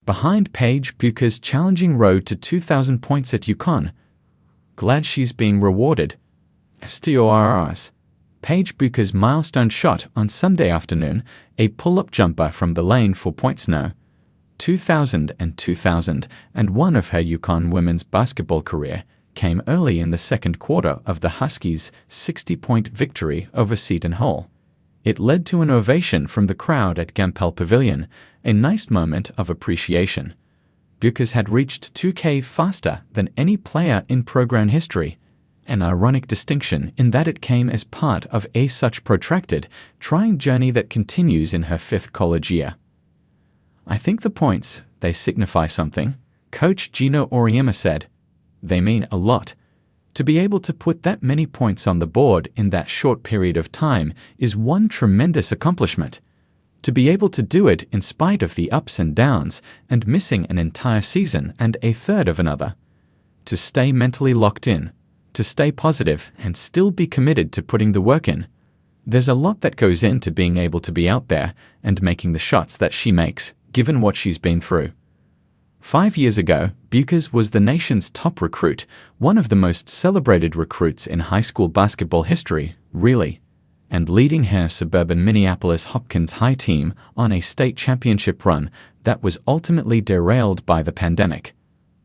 behind Paige Bueckers' challenging road to 2,000 points at Uconn. Glad she's being rewarded. STORRS. Paige Bueckers' milestone shot on Sunday afternoon, a pull-up jumper from the lane for points no. 2,000 and 2,000, and one of her Uconn women's basketball career came early in the second quarter of the Huskies' 60-point victory over Seton Hall. It led to an ovation from the crowd at Gampel Pavilion, a nice moment of appreciation. Bueckers had reached 2K faster than any player in program history, an ironic distinction in that it came as part of a such protracted, trying journey that continues in her fifth college year. "I think the points, they signify something," Coach Geno Auriemma said. "They mean a lot. To be able to put that many points on the board in that short period of time is one tremendous accomplishment. To be able to do it in spite of the ups and downs and missing an entire season and a third of another. To stay mentally locked in, to stay positive and still be committed to putting the work in. There's a lot that goes into being able to be out there and making the shots that she makes, given what she's been through." 5 years ago, Bueckers was the nation's top recruit, one of the most celebrated recruits in high school basketball history, really, and leading her suburban Minneapolis Hopkins High team on a state championship run that was ultimately derailed by the pandemic.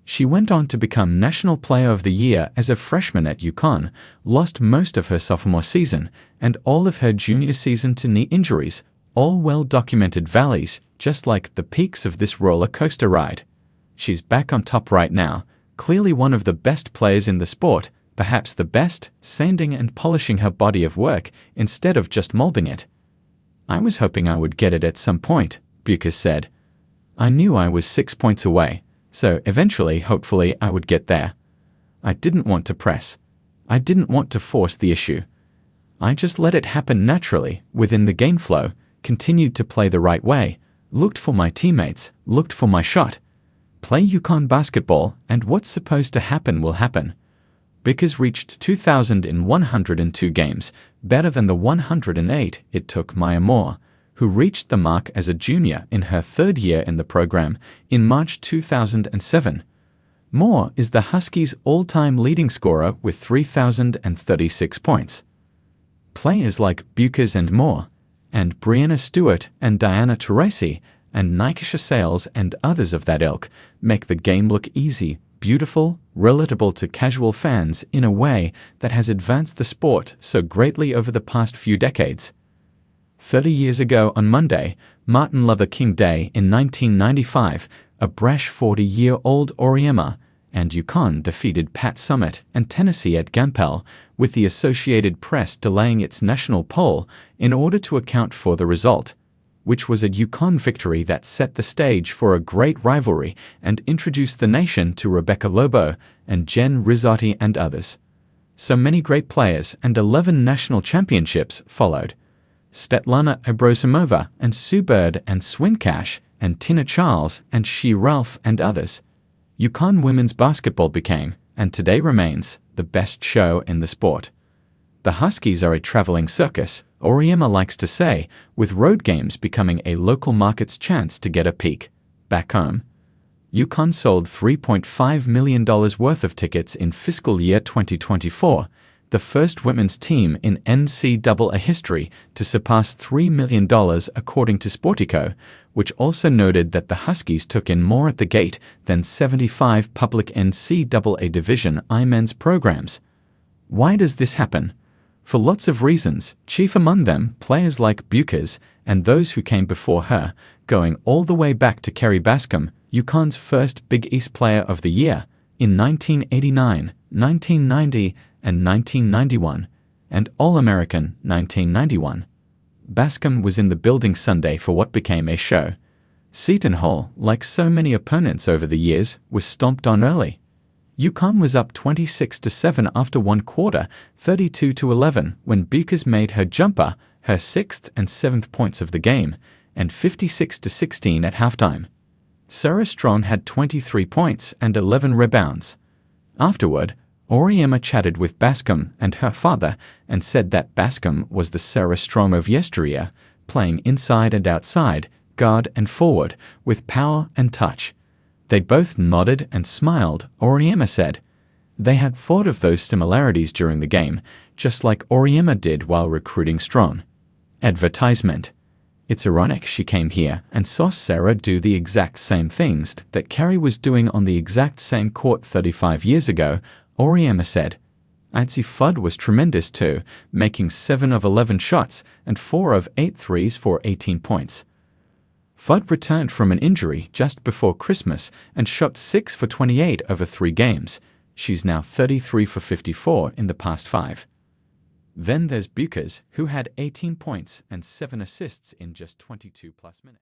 She went on to become National Player of the Year as a freshman at Uconn, lost most of her sophomore season and all of her junior season to knee injuries, all well-documented valleys, just like the peaks of this roller coaster ride. She's back on top right now, clearly one of the best players in the sport, perhaps the best, sanding and polishing her body of work instead of just molding it. "I was hoping I would get it at some point," Bueckers said. "I knew I was 6 points away, so eventually, hopefully, I would get there. I didn't want to press. I didn't want to force the issue. I just let it happen naturally, within the game flow, continued to play the right way, looked for my teammates, looked for my shot. Play Uconn basketball, and what's supposed to happen will happen." Bueckers reached 2,000 in 102 games, better than the 108 it took Maya Moore, who reached the mark as a junior in her third year in the program in March 2007. Moore is the Huskies' all-time leading scorer with 3,036 points. Players like Bueckers and Moore, and Brianna Stewart and Diana Taurasi, and Nikesha Sales and others of that ilk make the game look easy, beautiful, relatable to casual fans in a way that has advanced the sport so greatly over the past few decades. 30 years ago on Monday, Martin Luther King Day in 1995, a brash 40-year-old Auriemma and Uconn defeated Pat Summitt and Tennessee at Gampel, with the Associated Press delaying its national poll in order to account for the result, which was a Uconn victory that set the stage for a great rivalry and introduced the nation to Rebecca Lobo and Jen Rizzotti and others. So many great players and 11 national championships followed. Svetlana Abrosimova and Sue Bird and Swin Cash and Tina Charles and She Ralph and others. Uconn women's basketball became, and today remains, the best show in the sport. The Huskies are a traveling circus, Auriemma likes to say, with road games becoming a local market's chance to get a peek. Back home, Uconn sold $3.5 million worth of tickets in fiscal year 2024, the first women's team in NCAA history to surpass $3 million according to Sportico, which also noted that the Huskies took in more at the gate than 75 public NCAA Division I men's programs. Why does this happen? For lots of reasons, chief among them players like Bueckers and those who came before her, going all the way back to Kerry Bascom, Uconn's first Big East Player of the Year, in 1989, 1990, and 1991, and All-American 1991. Bascom was in the building Sunday for what became a show. Seton Hall, like so many opponents over the years, was stomped on early. Uconn was up 26-7 after one quarter, 32-11, when Bueckers made her jumper, her 6th and 7th points of the game, and 56-16 at halftime. Sarah Strong had 23 points and 11 rebounds. Afterward, Auriemma chatted with Bascom and her father and said that Bascom was the Sarah Strong of yesteryear, playing inside and outside, guard and forward, with power and touch. They both nodded and smiled, Auriemma said. They had thought of those similarities during the game, just like Auriemma did while recruiting Strong. Advertisement. It's ironic she came here and saw Sarah do the exact same things that Carrie was doing on the exact same court 35 years ago, Auriemma said. I'd say Fudd was tremendous too, making 7 of 11 shots and 4 of 8 threes for 18 points. Fudd returned from an injury just before Christmas and shot 6 for 28 over 3 games. She's now 33 for 54 in the past 5. Then there's Bueckers, who had 18 points and 7 assists in just 22+ minutes.